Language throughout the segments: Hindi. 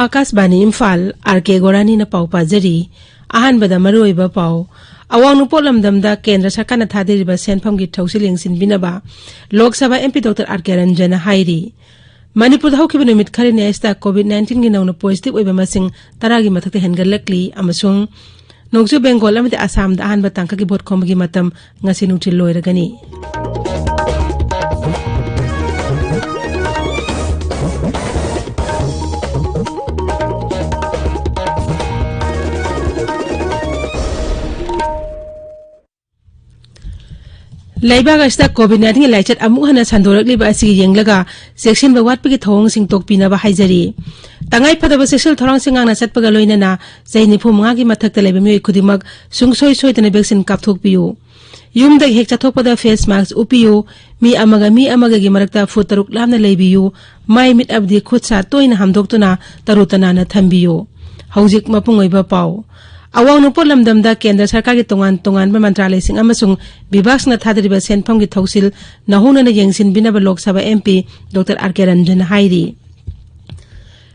आकाशवाणी इम्फाल आरके गोरानी न पाउ पाजरी अहानबदा मरुइबा पाउ अवांग पोलमदमदा केंद्र सरकार न थादिरिबा सेनफम की थौसिल यंगसिनबिनबा Lok Sabha MP doctor RK Ranjan हाइरी मणिपुर हौखिबा नुमित खरिने एस्ता कोविड-19 की नौना पॉजिटिव ओइबा मसिंग 10 की मथक्ते हेनगलक्ली अमसुंग नोंगसु बेंगोल अमदि आसाम दा अहानबा तांका की भोट खोमगी मतम ngasi नुथिल लोइरगनी Laibag asta COVID-19 laichat amu hana sandoragli ba asigi yenglaga section ba watpagi thong sing tokpina ba haijari tangai phadaba sexual thorang singang na chatpaga loina na zaini phumanga gi mathakta laiba mi khudimak sungsoi soitana vaccine kapthokpiyu yumda hek chathokpada face mask upiyu mi amaga gi marakta foot taruk lamna leibiyu mai mit abdi khutsa toina hamdoktuna tarutana na thambiyu haujik mapungoi ba pau awang nupor lamdamda केंद्र सरकार की तोंगान मंत्रालय सिंह अमसुंग विभाग न थादरिबा सेनफम की थौसिल नहुना यंगसिन बिनाब Lok Sabha MP doctor RK Ranjan हाइरी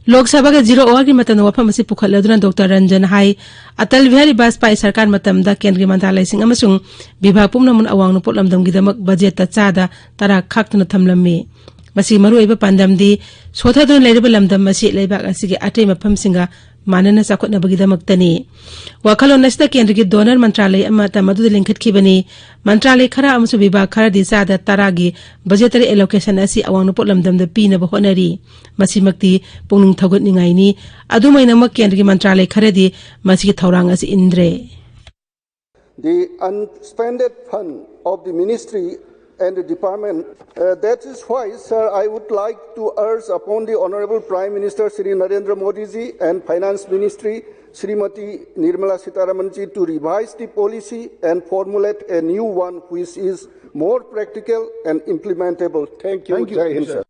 लोकसभा का 0 ओवर की मतन वफम से पुखलदुना डॉक्टर रंजन हाई अटल बिहारी वाजपेयी सरकार मतमदा केंद्रीय मंत्रालय सिंह अमसुंग विभाग पुमनमुन अवांग नुपor lamdam गिदमक बजेट चादा तरा खाक्तुना थमलम्मी मसी मरुइबा पांदमदी सोथादुन लेरिबा लमदम मसी लेबाक असिगे अटे मफम सिंगा मानना चाखोटनबगिदमक्तनी वखलोन नस्ता केंद्र की डोनर मंत्रालय अमता मदुद लिंखटखिबनी मंत्रालय खरा अमसु विभाग खरा दिसादा तरागी बजेटरी एलोकेशन असी अवांग पोलमदम द पीनब होनरी मसीमक्ति पुंगनिंग थगुतनिंगाइनी अदुमैनमक केंद्र की मंत्रालय खरदी मसी थौरांग असी इंद्रे The unspent fund of the ministry and the department. That is why, sir, I would like to urge upon the Honorable Prime Minister Shri Narendra Modi ji and Finance Ministry Srimati Nirmala Sitharaman ji to revise the policy and formulate a new one which is more practical and implementable. Thank you. Jai Hind, sir.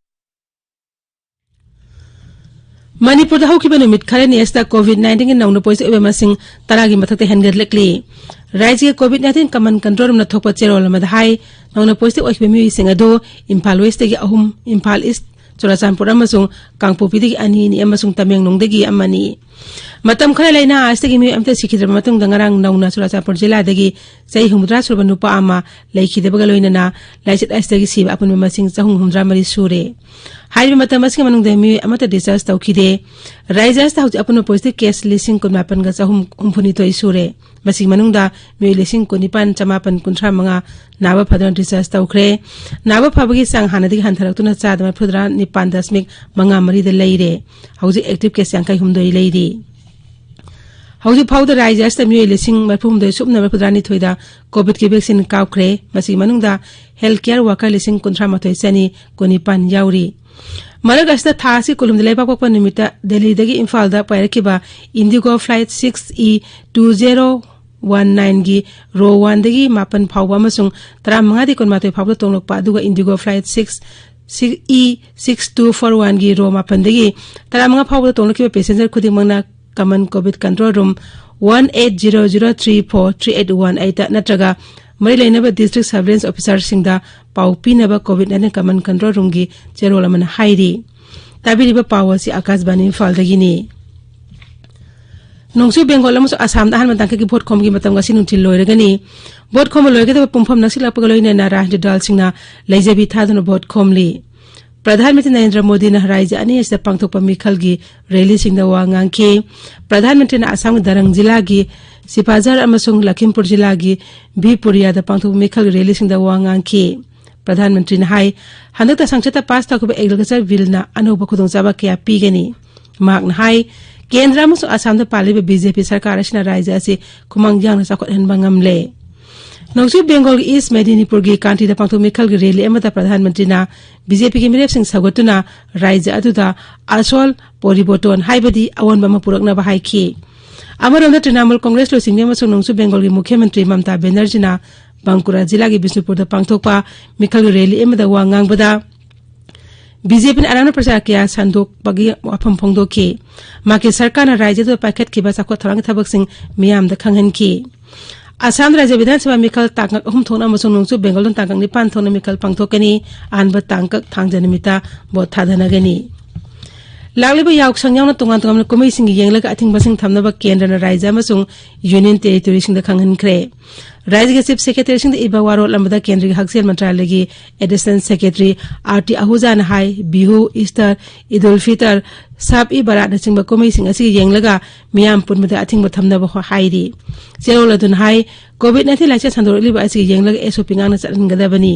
Manipur हौखिबा नुमित खरने एस्ता कोविड-19 की नौना पॉजिटिव ओइबा मसिंग 10 की मथक्ते हेनगलक्ली राज्य कोविड-19 कमन कंट्रोल न थोप चेरोल मदहाई नौना पॉजिटिव ओइबा मिसिंग अदो इम्फाल वेस्ट की अहुम इम्फाल ईस्ट चुराचानपुर अमसुंग कांगपोपी अनी नि अमसुंग तमेंगलोंगदगी अमनी मतम खरा लेना आजतगी मी अमते सिखिद्रब मतुंग दंगरांग नौना चुराचानपुर जिल्लादगी चै हुमद्रा सुरब नुपा आमा लेखिदबगा लोइनना लाइचित आजतगी सिबा अपन मसिंग चहुं हुमद्रा मरी सुरे हाइबे मतम असके मनुंग देमी अमते डिस्चार्ज तौखिदे राइजास हौज अपन पॉजिटिव केस लिसिंग कुनमापन गा चहुं हुमफुनी तोइ सुरे मसी मनुंगदा मी लिसिंग कुनिपान चमापन कुंथ्रा मंगा नाबा फदन डिस्चार्ज तौखरे नाबा फबगी सांग हानदगी हंथरक्तुना चादमा फुद्रा निपान दशमिक मंगा मरी दे लेइरे हौज एक्टिव केस यांkai हुमदोइ लेइरी हौज फाउद राइजास तमी लिसिंग मरफुमदोइ सुबना मरफुद्रानी थोइदा कोविड की वैक्सीन काउखरे मसी मनुंगदा हेल्थ केयर वर्कर लिसिंग कुंथ्रा मथोइ सनी कुनिपान याउरी मरग अस्ता थासी कुलुम लेबाक पक निमिता दिल्ली दगी इम्फाल दा पायरकिबा इंडिगो फ्लाइट 6E2019 गी रो 1 दगी मापन फावबा अमसुंग 35 दी कुनमातोइ फावदा तोंगलोकपा अदुगा इंडिगो फ्लाइट 6E6241 गी रो मापन दगी 35 फावदा तोंगलोकिबा पैसेंजर खुदिमंगना कमन कोविड कंट्रोल रूम 1800343818 नत्रगा मरी लेनबा डिस्ट्रिक्ट सर्वेलेंस ऑफिसर सिंगदा पाउ पीनबा कोविड-19 कमन कंट्रोल रूम की चेरोल अमन हाइरी ताबिरिबा पावसी आकाशवाणी इम्फालदगिनी नोंसु बेंगोल अमसु आसाम दा हनमन तांके की भोट खोमगी मतम गसि नुथिल लोइरगनी भोट खोम लोइगदबा पुंफम नसिलापगा लोइना राष्ट्रीय दल सिंगना लेजेबी थादुन भोट खोमली प्रधानमंत्री नरेंद्र मोदी ने राज्य अने से पांगथोकपा मिखल की रैली सिंगदा वांगांखे प्रधानमंत्री ने आसाम दरंग जिला की सिपाजार अमसुंग लखीमपुर जिला की भीपुरिया दा पांगथोक मिखल रैली सिंगदा वांगांखे प्रधानमंत्री ने हाई हनकता संसद पास तौकबा एग्रीकल्चर बिल ना अनोबा खुदोंचाबा क्या पीगनी मागन हाई केंद्र अमसुंग आसाम दा पालिबा बीजेपी सरकार असिना राज्य असे खुमंग यांग चाखोटहनबा ngamle नौसु बेंगोल ईस्ट मेदिनीपुर की कांटी दा पांगथोक मिखल की रैली अमता प्रधानमंत्री ना बीजेपी की मिरेप सिंह सगोतुना राज्य अदुदा आसोल पोरिबोटोन हाइबदी अवनबा मपुरकना बाहाइखी अमरोंदा तृणमूल कांग्रेस लो सिंगने अमसुंग नौसु बेंगोल की मुख्यमंत्री ममता बनर्जी ना बांकुरा जिला की बिष्णुपुर दा पांगथोकपा मिखल की रैली अमदा वांगांगबदा बीजेपी ने अराना प्रचार किया संदोक बगी वाफम फोंदोकी माके सरकार राज्य तो पैकेट की बस थोरंग थबक सिंह मियाम द खंगन की असम राज्य विधानसभा मिखल तांगक अहुम थोना मसुंग नोंसु बेंगलोर तांगक निपान थोना मिखल पांगथोकनी आनब तांगक थांगजनमिता बोथ थादनगनी लालिब याउक संयावना तोंगान तोंगान कुमै सिंग येंगलग अथिंग बसिंग थमनब केंद्र राज्य मसुंग यूनियन टेरिटोरी सिंग द खंगनख्रे राज्य के चीफ सेक्रेटरी सिंह इबा वारो लंबदा केंद्रीय हकसेल मंत्रालय की एडिशनल सेक्रेटरी आरटी आहूजा हाई बिहू ईस्टर ईद उल फितर साब ई बरात नचिंग कुमै सिंग असि येंगलगा मियाम पुनमदा अथिंग थमनब हाईरी चेरोल अदुन हाई कोविड-19 लाइसेंस संदोरलिबा असि येंगलग एसओपी गांगना चलनगदबनी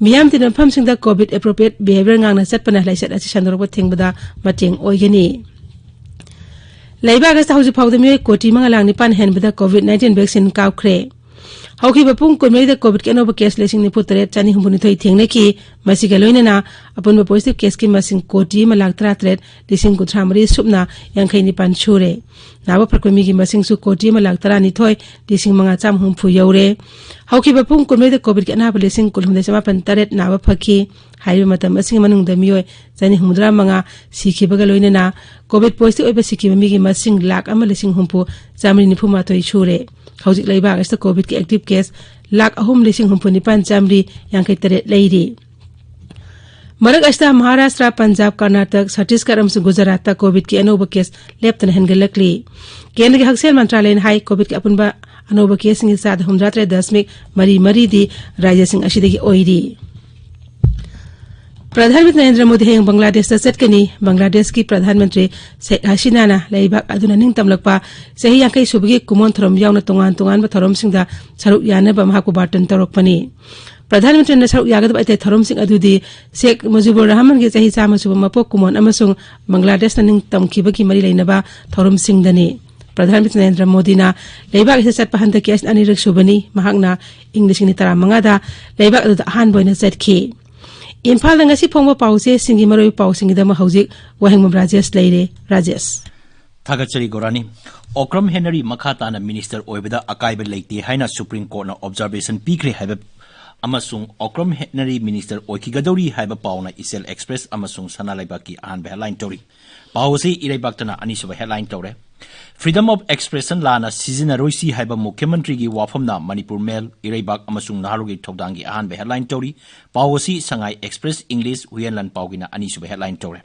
मियाम तिनफम सिंग द कोविड एप्रोप्रिएट बिहेवियर गांगना चटपना लाइसेंस असि संदोरब थेंगबदा मतेंग ओइगनी लाइबा अगस्त हाउजी फाउद मिय कोटी मंगलांग निपान हेनबदा कोविड-19 वैक्सीन काउख्रे हौकी बपुंग कोनमेदा कोविड के अनोबा केस लेसिंग निफु तरेट चानी हुंबुनिथोई थेंगने की मसिगा लोइनना अपुनबा पॉजिटिव केस की मसिंग कोटी मलाक 33 लिसिंग कुथ्रामरी सुपना यांखै निपान छुरे नाबा फरकोमी की मसिंग सु कोटी मलाक 32 लिसिंग मंगा चाम हुंफु यौरे हौकी बपुंग कोनमेदा कोविड के अनाबा लिसिंग कुलहुंदे समापन तरेट नाबा फकी हाइबा मतम मसिंग मनुंगदा मियोय चानी हुंद्रा मंगा सिखिबगा लोइनना कोविड पॉजिटिव ओइबा सिखिबा मिगी मसिंग लाख अमा लिसिंग हुंफु चामरी निफु माथोई छुरे हौजिक लैबा अगस्त कोविड के एक्टिव केस लाख अहुम लिसिंग हुंफु निपान चामरी यांखै तरेट लैरी मरक अस्ता महाराष्ट्र पंजाब कर्नाटक छत्तीसगढ़ अमसुंग गुजरात कोविड की अनोबा केस लेप्तन हेनगलकली केंद्र के हकसेल मंत्रालय हाई कोविड के अपुनबा अनोबा केस सिंग साथ 103.3 दी राज्य सिंह अशिदगी ओइरी प्रधानमंत्री नरेंद्र मोदी हेंग बांग्लादेश चटकनी बांग्लादेश की प्रधानमंत्री शेख हसीना लेबाक अदुना निंगतमलकपा सही यांकै सुबगी कुमोन थरम यावना तोंगान तोंगान थरम सिंगदा सरुक यानबा महाकु बार्टन तरोकपनी प्रधानमंत्री ने सरुक यागद बाइते थरम सिंग अदुदी शेख मुजिबुर रहमान के सही चामा सुब मपो कुमोन अमसुंग बांग्लादेश न निंगतमखिबगी मरी लैनबा थरम सिंगदनी प्रधानमंत्री नरेंद्र मोदी ना लेबाक इसे चटपा हंदक केस अनिरक सुबनी महाकना इंग्लिश नि 15 दा लेबाक अदुदा Ahaan बोइना चटखि Imphal ngasi phongba pause singi maroi pausingi dama hauzik wahengbam rajesh leire rajesh thagachari gorani okram henry makhata na minister oibada akaiba leite haina supreme court na observation pikre haiba amasung okram henry minister oikigadori haiba pauna isel express amasung sanalaiba ki an headline tori pause iraibaktana anisuba headline tore freedom of expression lana season roisi haiba mukhyamantri gi wafamna manipur mail iraibak amasung naharugi thogdangi ahan headline tori pawasi sangai express english huyanlan pawgina ani sub headline tore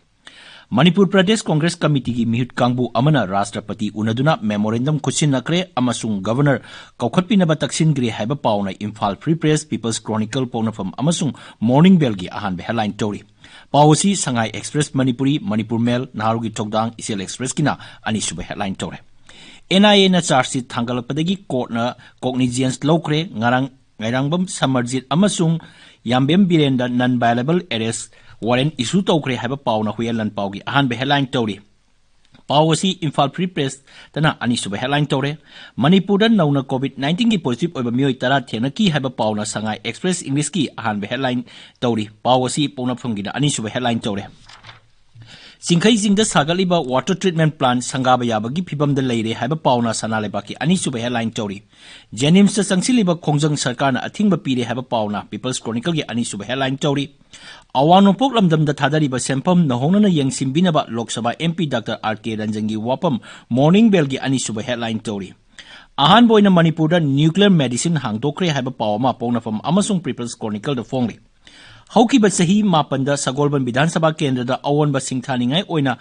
manipur pradesh congress committee gi mihut kangbu amana rashtrapati unaduna memorandum khusin nakre amasung governor kaukhatpina ba taksin gri haiba pawna imphal free press people's chronicle pawna from amasung morning bell gi ahan headline tori Pawasi Sangai Express Manipuri Manipur Mail Naharugi Togdang Isel Express kina ani suba headline tore NIA na charge sheet thangalakpadagi court na cognizance lokre ngairangbam samarjit amasung yambem birenda non violable arrest warrant issue tokre haiba pawna huyalan pawgi ahan be headline tore Pawasi Imphal Free Press tana ani suba headline tore Manipur da nauna COVID-19 ki positive oiba mioi tara thena ki haiba pawna Sangai Express English ki ahan be headline tore Pawasi pawna phongina ani suba headline tore Singkhai Singda Sagaliba water treatment plant Sangaba Yabagi Pibam the Lady haiba pawna sanalebaki ani suba headline tore Jenims sa sangsiliba khongjang sarkar na athingba pire haiba pawna People's Chronicle ki ani suba headline tore Awanopok lamdam da thadariba sempam nahona na yang simbinaba Lok Sabha MP Dr. R.K. Ranjangi wapam morning bell gi ani suba headline tori ahan boina Manipur da nuclear medicine hangdokre haiba pawma pawna from amasung People's Chronicle da phongli hauki ba sahi mapanda sagolban vidhan sabha kendra da awan ba singthaningai oina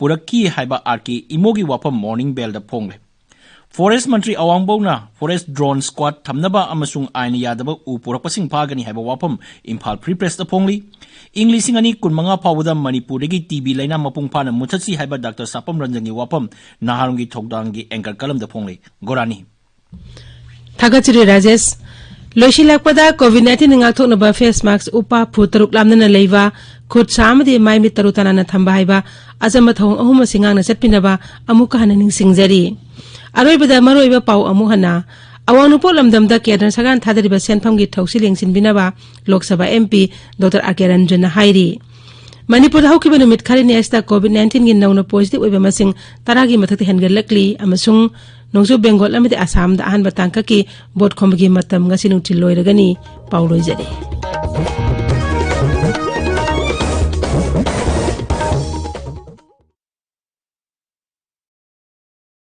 purakki haiba R.K. imogi wapam morning bell da phongli Forest Mantri Awangbona Forest Drone Squad Tamnaba Amasung Aina Yadaba U Purapasing Pagani Haiba Wapam Imphal Free Press the Pongli Englishing ani Kunmanga Pawada Manipurigi TV Laina Mapung Pana Mutatsi Haiba Dr. Sapam Ranjangi Wapam Naharungi Togdangi Anchor Kalam the Pongli Gorani Thagachiri Rajesh Loshilakpada COVID-19 ngathoknaba face mask upa phutaruk lamna leiwa khut samadi mai mi tarutana na thamba haiba azama thong ahuma singang na chatpinaba amuka hananing singjari Aroibada maroiba pau amuhana Awanupo lamdamda Kedran Sagan Thadariba Senpam gi Thausiling Sinbinaba Lok Sabha MP Dr. R.K. Ranjan hairi Manipur haukiba numit khari ni asta COVID-19 gi nauna positive oiba masing taragi mathakti hengalakli amasung nongsu Bengal amite Assam da ahan batangka ki bot khombagi matam ngasi nungtil loiragani pauloi jare